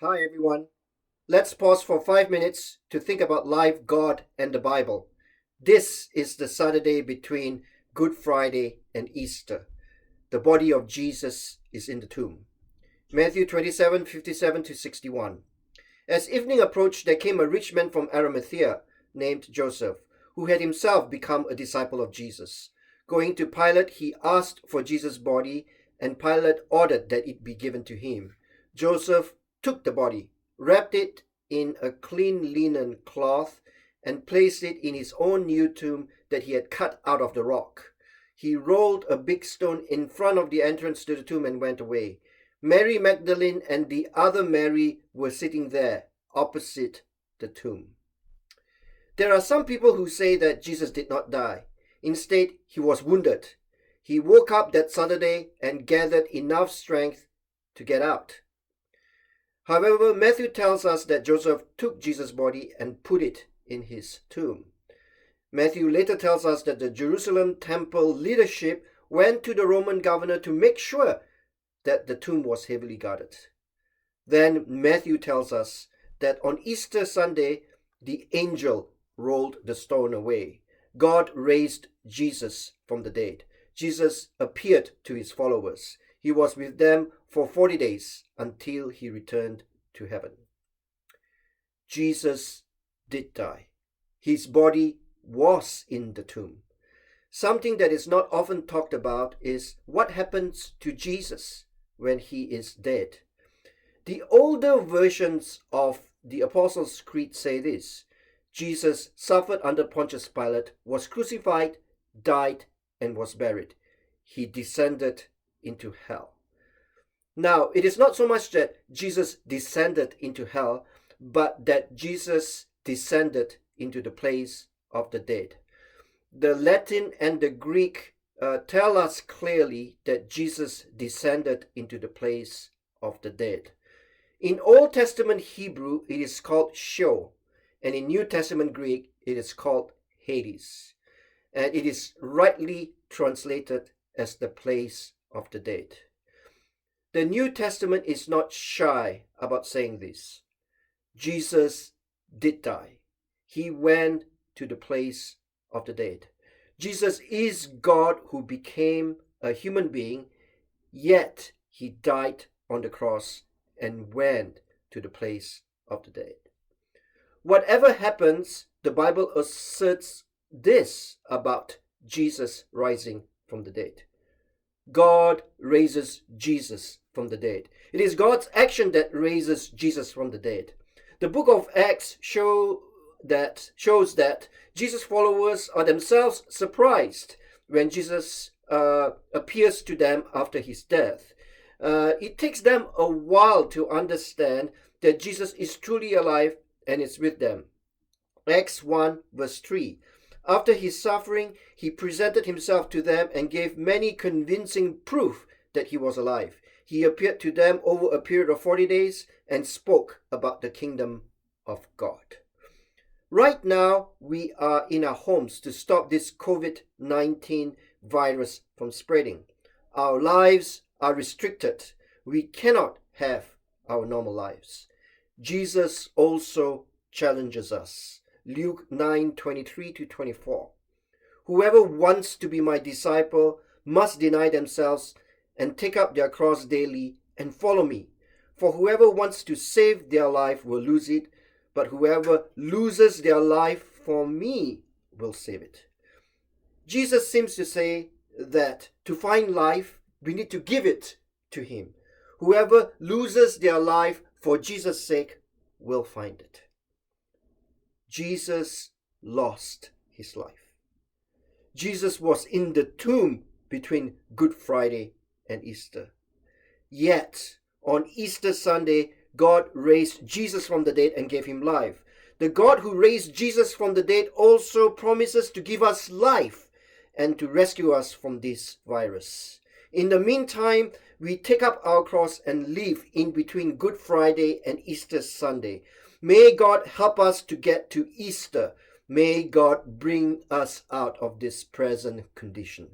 Hi, everyone. Let's pause for 5 minutes to think about life, God, and the Bible. This is the Saturday between Good Friday and Easter. The body of Jesus is in the tomb. Matthew 27:57 to 61. As evening approached, there came a rich man from Arimathea named Joseph, who had himself become a disciple of Jesus. Going to Pilate, he asked for Jesus' body, and Pilate ordered that it be given to him. Joseph took the body, wrapped it in a clean linen cloth, and placed it in his own new tomb that he had cut out of the rock. He rolled a big stone in front of the entrance to the tomb and went away. Mary Magdalene and the other Mary were sitting there opposite the tomb. There are some people who say that Jesus did not die. Instead, he was wounded. He woke up that Saturday and gathered enough strength to get out. However, Matthew tells us that Joseph took Jesus' body and put it in his tomb. Matthew later tells us that the Jerusalem temple leadership went to the Roman governor to make sure that the tomb was heavily guarded. Then Matthew tells us that on Easter Sunday, the angel rolled the stone away. God raised Jesus from the dead. Jesus appeared to his followers. He was with them for 40 days until he returned to heaven. Jesus did die. His body was in the tomb. Something that is not often talked about is what happens to Jesus when he is dead. The older versions of the Apostles' Creed say this: Jesus suffered under Pontius Pilate, was crucified, died, and was buried. He descended into hell. Now, it is not so much that Jesus descended into hell, but that Jesus descended into the place of the dead. The Latin and the Greek tell us clearly that Jesus descended into the place of the dead. In Old Testament Hebrew, it is called Sheol, and in New Testament Greek, it is called Hades, and it is rightly translated as the place of the dead. The New Testament is not shy about saying this. Jesus did die. He went to the place of the dead. Jesus is God who became a human being, yet he died on the cross and went to the place of the dead. Whatever happens, the Bible asserts this about Jesus rising from the dead. God raises Jesus from the dead. It is God's action that raises Jesus from the dead. The book of Acts shows that Jesus' followers are themselves surprised when Jesus appears to them after his death. It takes them a while to understand that Jesus is truly alive and is with them. Acts 1 verse 3. After his suffering, he presented himself to them and gave many convincing proof that he was alive. He appeared to them over a period of 40 days and spoke about the kingdom of God. Right now, we are in our homes to stop this COVID-19 virus from spreading. Our lives are restricted. We cannot have our normal lives. Jesus also challenges us. Luke 9:23 to 24. Whoever wants to be my disciple must deny themselves and take up their cross daily and follow me. For whoever wants to save their life will lose it, but whoever loses their life for me will save it. Jesus seems to say that to find life, we need to give it to him. Whoever loses their life for Jesus' sake will find it. Jesus lost his life. Jesus was in the tomb between Good Friday and Easter. Yet, on Easter Sunday, God raised Jesus from the dead and gave him life. The God who raised Jesus from the dead also promises to give us life and to rescue us from this virus. In the meantime, we take up our cross and live in between Good Friday and Easter Sunday. May God help us to get to Easter. May God bring us out of this present condition.